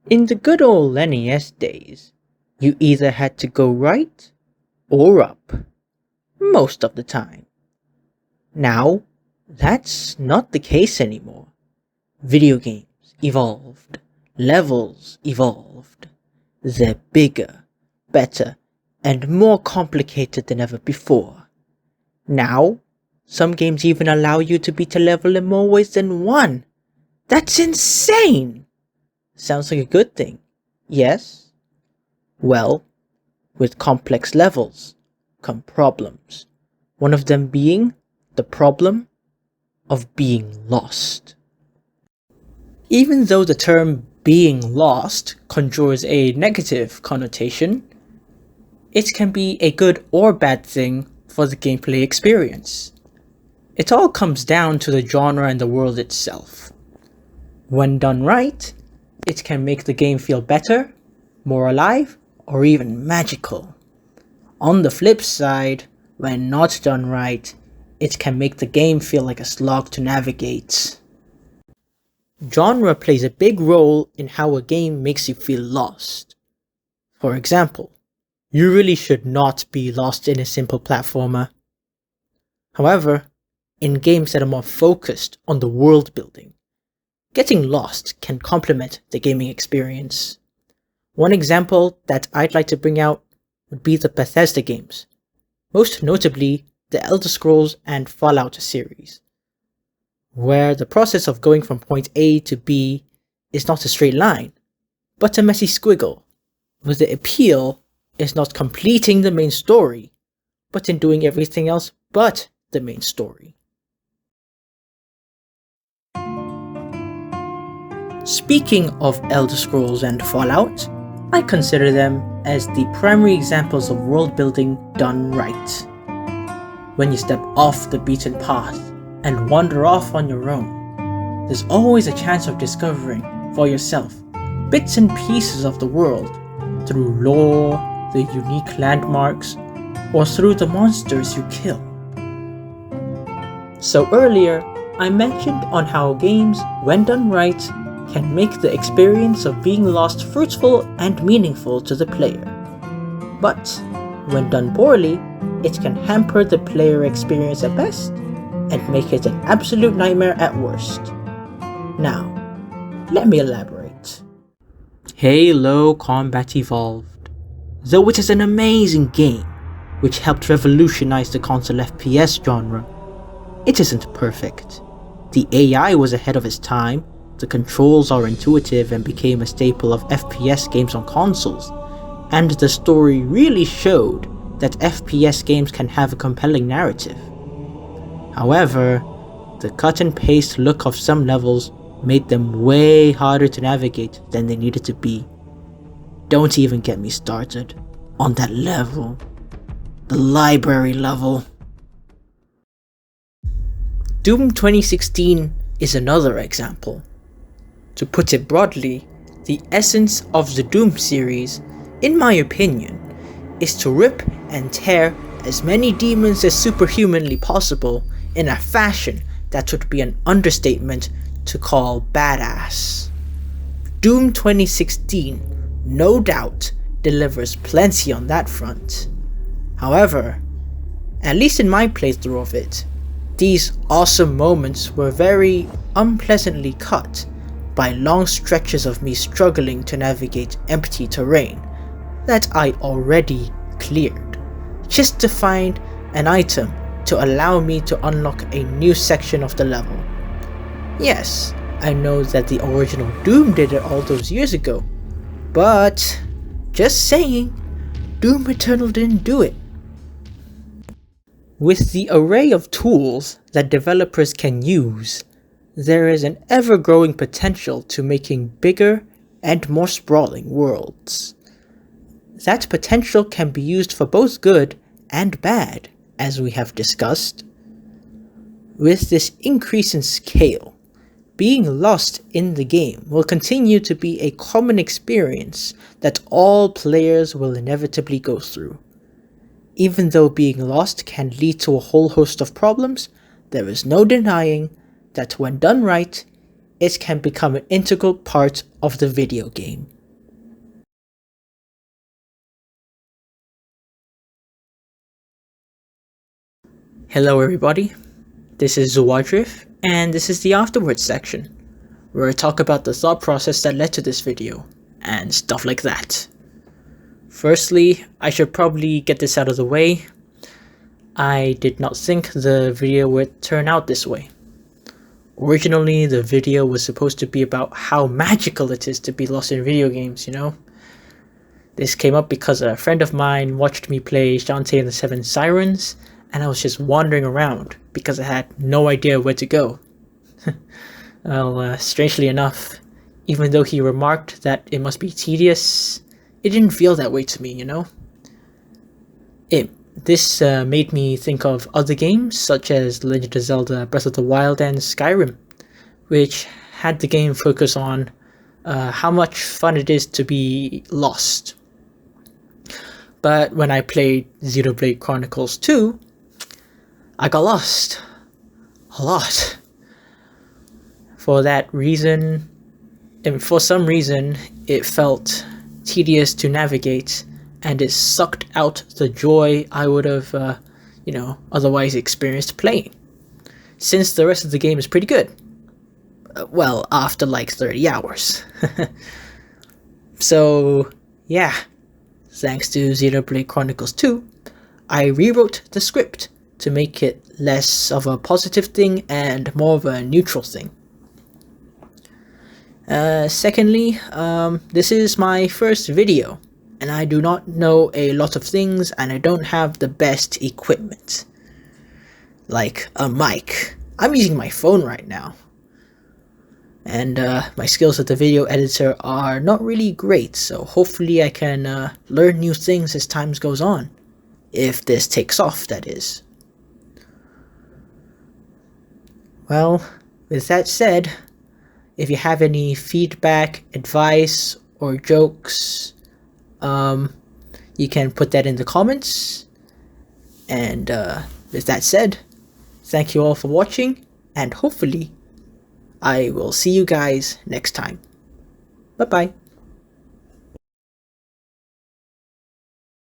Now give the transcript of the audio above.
In the good old NES days, you either had to go right or up, most of the time. Now, that's not the case anymore. Video games evolved, levels evolved. They're bigger, better, and more complicated than ever before. Now, some games even allow you to beat a level in more ways than one. That's insane! Sounds like a good thing, yes? Well, with complex levels come problems. One of them being the problem of being lost. Even though the term being lost conjures a negative connotation, it can be a good or bad thing for the gameplay experience. It all comes down to the genre and the world itself. When done right, it can make the game feel better, more alive, or even magical. On the flip side, when not done right, it can make the game feel like a slog to navigate. Genre plays a big role in how a game makes you feel lost. For example, you really should not be lost in a simple platformer. However, in games that are more focused on the world building, getting lost can complement the gaming experience. One example that I'd like to bring out would be the Bethesda games, most notably the Elder Scrolls and Fallout series, where the process of going from point A to B is not a straight line, but a messy squiggle, where the appeal is not completing the main story, but in doing everything else but the main story. Speaking of Elder Scrolls and Fallout, I consider them as the primary examples of world building done right. When you step off the beaten path and wander off on your own, there's always a chance of discovering for yourself bits and pieces of the world through lore, the unique landmarks, or through the monsters you kill. So earlier, I mentioned on how games, when done right, can make the experience of being lost fruitful and meaningful to the player. But, when done poorly, it can hamper the player experience at best, and make it an absolute nightmare at worst. Now, let me elaborate. Halo Combat Evolved. Though it is an amazing game, which helped revolutionize the console FPS genre, it isn't perfect. The AI was ahead of its time, the controls are intuitive and became a staple of FPS games on consoles, and the story really showed that FPS games can have a compelling narrative. However, the cut and paste look of some levels made them way harder to navigate than they needed to be. Don't even get me started on that level. The library level. Doom 2016 is another example. To put it broadly, the essence of the Doom series, in my opinion, is to rip and tear as many demons as superhumanly possible in a fashion that would be an understatement to call badass. Doom 2016, no doubt, delivers plenty on that front. However, at least in my playthrough of it, these awesome moments were very unpleasantly cut by long stretches of me struggling to navigate empty terrain that I already cleared, just to find an item to allow me to unlock a new section of the level. Yes, I know that the original Doom did it all those years ago, but just saying, Doom Eternal didn't do it. With the array of tools that developers can use, there is an ever-growing potential to making bigger and more sprawling worlds. That potential can be used for both good and bad, as we have discussed. With this increase in scale, being lost in the game will continue to be a common experience that all players will inevitably go through. Even though being lost can lead to a whole host of problems, there is no denying that when done right, it can become an integral part of the video game. Hello everybody, this is Zuwadrif, and this is the afterwards section, where I talk about the thought process that led to this video, and stuff like that. Firstly, I should probably get this out of the way. I did not think the video would turn out this way. Originally, the video was supposed to be about how magical it is to be lost in video games, you know? This came up because a friend of mine watched me play Shantae and the Seven Sirens, and I was just wandering around because I had no idea where to go. Well, strangely enough, even though he remarked that it must be tedious, it didn't feel that way to me, you know? This made me think of other games such as Legend of Zelda Breath of the Wild and Skyrim, which had the game focus on how much fun it is to be lost. But when I played Xenoblade Chronicles 2, I got lost. A lot. For that reason, and for some reason, it felt tedious to navigate, and it sucked out the joy I would have, otherwise experienced playing. Since the rest of the game is pretty good. Well, after like 30 hours. So, yeah. Thanks to Xenoblade Chronicles 2, I rewrote the script to make it less of a positive thing and more of a neutral thing. Secondly, this is my first video, and I do not know a lot of things, and I don't have the best equipment. Like a mic. I'm using my phone right now. And my skills as a video editor are not really great, so hopefully I can learn new things as time goes on. If this takes off, that is. Well, with that said, if you have any feedback, advice, or jokes, you can put that in the comments. And with that said, thank you all for watching, and hopefully I will see you guys next time. Bye bye.